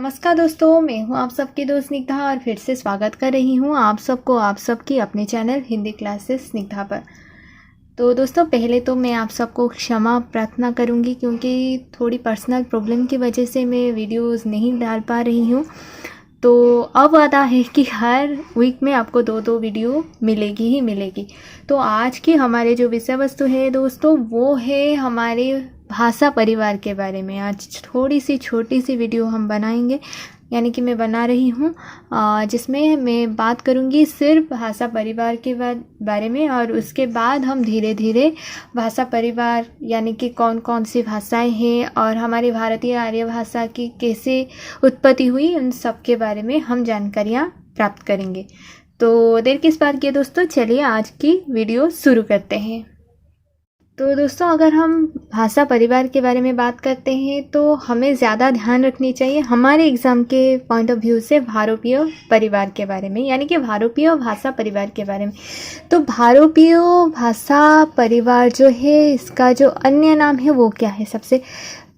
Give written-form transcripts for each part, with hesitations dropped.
नमस्कार दोस्तों, मैं हूं आप सबकी दोस्त स्निग्धा और फिर से स्वागत कर रही हूं आप सबको आप सबकी अपने चैनल हिंदी क्लासेस स्निग्धा पर। तो दोस्तों, पहले तो मैं आप सबको क्षमा प्रार्थना करूंगी क्योंकि थोड़ी पर्सनल प्रॉब्लम की वजह से मैं वीडियोस नहीं डाल पा रही हूं। तो अब वादा है कि हर वीक में आपको दो वीडियो मिलेगी ही मिलेगी। तो आज की हमारे जो विषय वस्तु है दोस्तों, वो है हमारे भाषा परिवार के बारे में। आज थोड़ी सी छोटी सी वीडियो हम बनाएंगे, यानी कि मैं बना रही हूँ, जिसमें मैं बात करूँगी सिर्फ भाषा परिवार के बारे में। और उसके बाद हम धीरे धीरे भाषा परिवार यानी कि कौन कौन सी भाषाएं हैं और हमारी भारतीय आर्य भाषा की कैसे उत्पत्ति हुई, उन सब के बारे में हम जानकारियाँ प्राप्त करेंगे। तो देर किस बात की दोस्तों, चलिए आज की वीडियो शुरू करते हैं। तो दोस्तों, अगर हम भाषा परिवार के बारे में बात करते हैं तो हमें ज़्यादा ध्यान रखनी चाहिए हमारे एग्ज़ाम के पॉइंट ऑफ व्यू से भारोपीय परिवार के बारे में, यानी कि भारोपीय भाषा परिवार के बारे में। तो भारोपीय भाषा परिवार जो है, इसका जो अन्य नाम है वो क्या है? सबसे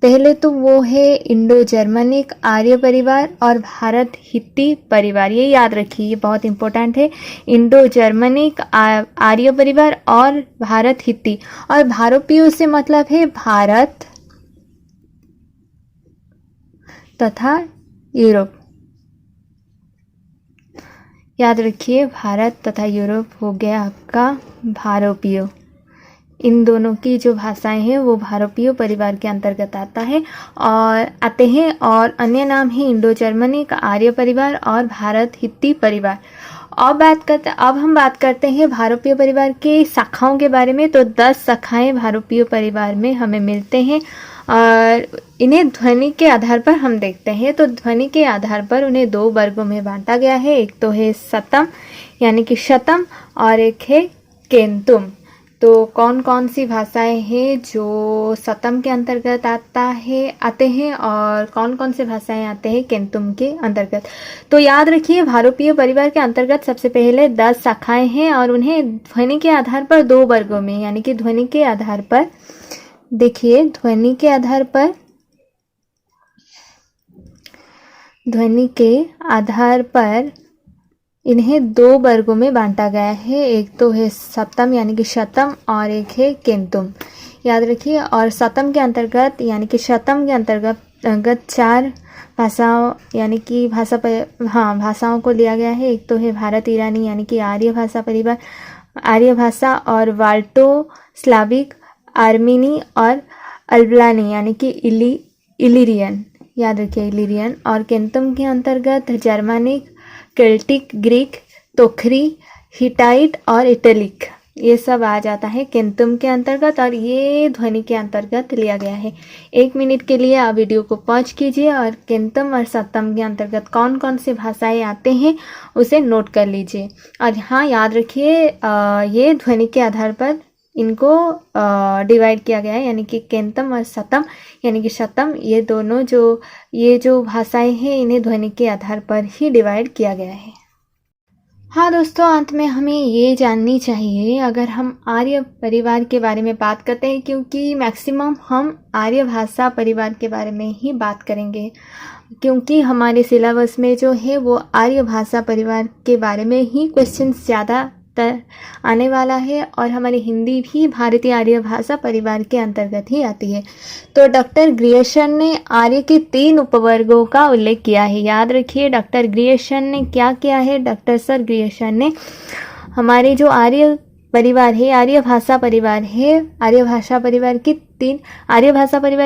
पहले तो वो है इंडो जर्मनिक आर्य परिवार और भारत हित्ती परिवार। ये याद रखिए, ये बहुत इंपॉर्टेंट है। इंडो जर्मनिक आर्य परिवार और भारत हित्ती। और भारोपीय से मतलब है भारत तथा यूरोप। याद रखिए, भारत तथा यूरोप हो गया आपका भारोपीय। इन दोनों की जो भाषाएं हैं वो भारोपीय परिवार के अंतर्गत आते हैं। और अन्य नाम है इंडो जर्मनिक आर्य परिवार और भारत हित्ती परिवार। अब हम बात करते हैं भारोपीय परिवार के शाखाओं के बारे में। तो 10 शाखाएं भारोपीय परिवार में हमें मिलते हैं और इन्हें ध्वनि के आधार पर हम देखते हैं। तो ध्वनि के आधार पर उन्हें 2 वर्गों में बांटा गया है। एक तो है सतम यानी कि शतम और एक है केंतुम। तो कौन कौन सी भाषाएं हैं जो सतम के अंतर्गत आते हैं और कौन कौन से भाषाएं आते हैं केंतुम के अंतर्गत? तो याद रखिए, भारोपीय परिवार के अंतर्गत सबसे पहले 10 शाखाएं हैं और उन्हें ध्वनि के आधार पर 2 वर्गों में, यानी कि ध्वनि के आधार पर, देखिए ध्वनि के आधार पर इन्हें 2 वर्गों में बांटा गया है। एक तो है सप्तम यानी कि शतम और एक है केंतुम। याद रखिए। और सतम के अंतर्गत यानी कि शतम के अंतर्गत 4 भाषाओं यानी कि भाषाओं को लिया गया है। एक तो है भारत ईरानी यानी कि आर्य भाषा परिवार, आर्य भाषा, और वाल्टो स्लाविक, आर्मीनी और अल्बानी यानी कि इलिरियन। याद रखिए, इलिरियन। और केंतुम के अंतर्गत जर्मनिक, केल्टिक, ग्रीक, तोखरी, हिटाइट और इटलिक, ये सब आ जाता है केंतुम के अंतर्गत और ये ध्वनि के अंतर्गत लिया गया है। 1 मिनट के लिए आप वीडियो को पॉज कीजिए और केंतुम और सतम के अंतर्गत कौन कौन से भाषाएं आते हैं उसे नोट कर लीजिए। और हाँ, याद रखिए, ये ध्वनि के आधार पर इनको डिवाइड किया गया है, यानी कि केंतम और सतम यानी कि शतम, ये जो भाषाएं हैं इन्हें ध्वनि के आधार पर ही डिवाइड किया गया है। हाँ दोस्तों, अंत में हमें ये जाननी चाहिए, अगर हम आर्य परिवार के बारे में बात करते हैं, क्योंकि मैक्सिमम हम आर्य भाषा परिवार के बारे में ही बात करेंगे, क्योंकि हमारे सिलेबस में जो है वो आर्य भाषा परिवार के बारे में ही क्वेश्चन ज़्यादातर आने वाला है। और हमारी हिंदी भी भारतीय आर्य भाषा परिवार के अंतर्गत ही आती है। तो डॉक्टर ग्रियर्सन ने आर्य के 3 उपवर्गों का उल्लेख किया है। याद रखिए, डॉक्टर ग्रियर्सन ने क्या किया है? डॉक्टर सर ग्रियर्सन ने हमारे जो आर्य परिवार है, आर्य भाषा परिवार है, आर्य भाषा परिवार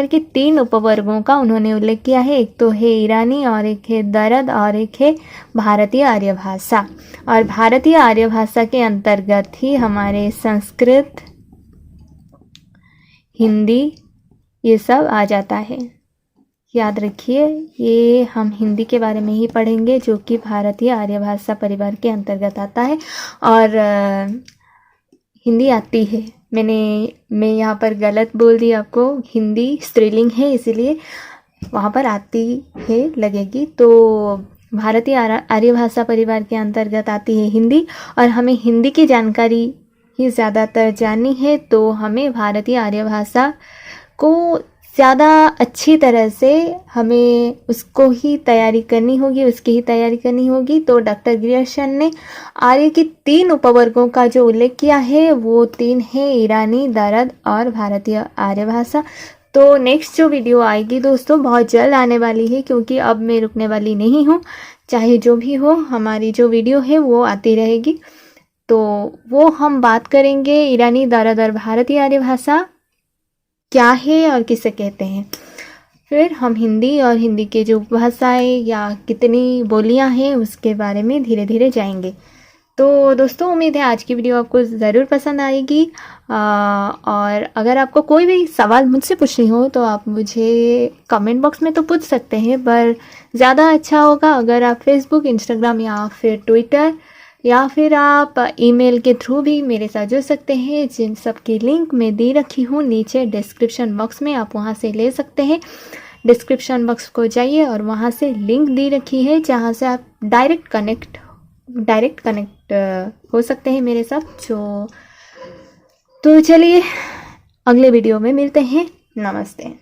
के 3 उपवर्गों का उन्होंने उल्लेख किया है। एक तो है ईरानी और एक है दरद और एक है भारतीय आर्य भाषा। और भारतीय आर्य भाषा के अंतर्गत ही हमारे संस्कृत, हिंदी, ये सब आ जाता है। याद रखिए, ये हम हिंदी के बारे में ही पढ़ेंगे जो कि भारतीय आर्य भाषा परिवार के अंतर्गत आता है। और हिंदी आती है, मैं यहाँ पर गलत बोल दी आपको, हिंदी स्त्रीलिंग है इसीलिए वहाँ पर आती है लगेगी। तो भारतीय आर्य भाषा परिवार के अंतर्गत आती है हिंदी, और हमें हिंदी की जानकारी ही ज़्यादातर जाननी है। तो हमें भारतीय आर्य भाषा को ज़्यादा अच्छी तरह से हमें उसको ही तैयारी करनी होगी, उसकी ही तैयारी करनी होगी। तो डॉक्टर ग्रियर्सन ने आर्य की 3 उपवर्गों का जो उल्लेख किया है वो 3 है, ईरानी, दरद और भारतीय आर्य भाषा। तो नेक्स्ट जो वीडियो आएगी दोस्तों बहुत जल्द आने वाली है, क्योंकि अब मैं रुकने वाली नहीं हूँ। चाहे जो भी हो, हमारी जो वीडियो है वो आती रहेगी। तो वो हम बात करेंगे ईरानी, दरद और भारतीय आर्य भाषा क्या है और किसे कहते हैं। फिर हम हिंदी और हिंदी के जो भाषाएं या कितनी बोलियां हैं उसके बारे में धीरे धीरे जाएंगे। तो दोस्तों उम्मीद है आज की वीडियो आपको ज़रूर पसंद आएगी। और अगर आपको कोई भी सवाल मुझसे पूछनी हो तो आप मुझे कमेंट बॉक्स में तो पूछ सकते हैं, पर ज़्यादा अच्छा होगा अगर आप फेसबुक, इंस्टाग्राम या फिर ट्विटर या फिर आप ईमेल के थ्रू भी मेरे साथ जुड़ सकते हैं, जिन सब की लिंक मैं दे रखी हूँ नीचे डिस्क्रिप्शन बॉक्स में, आप वहाँ से ले सकते हैं। डिस्क्रिप्शन बॉक्स को जाइए और वहाँ से लिंक दी रखी है जहाँ से आप डायरेक्ट कनेक्ट हो सकते हैं मेरे साथ। तो चलिए अगले वीडियो में मिलते हैं। नमस्ते।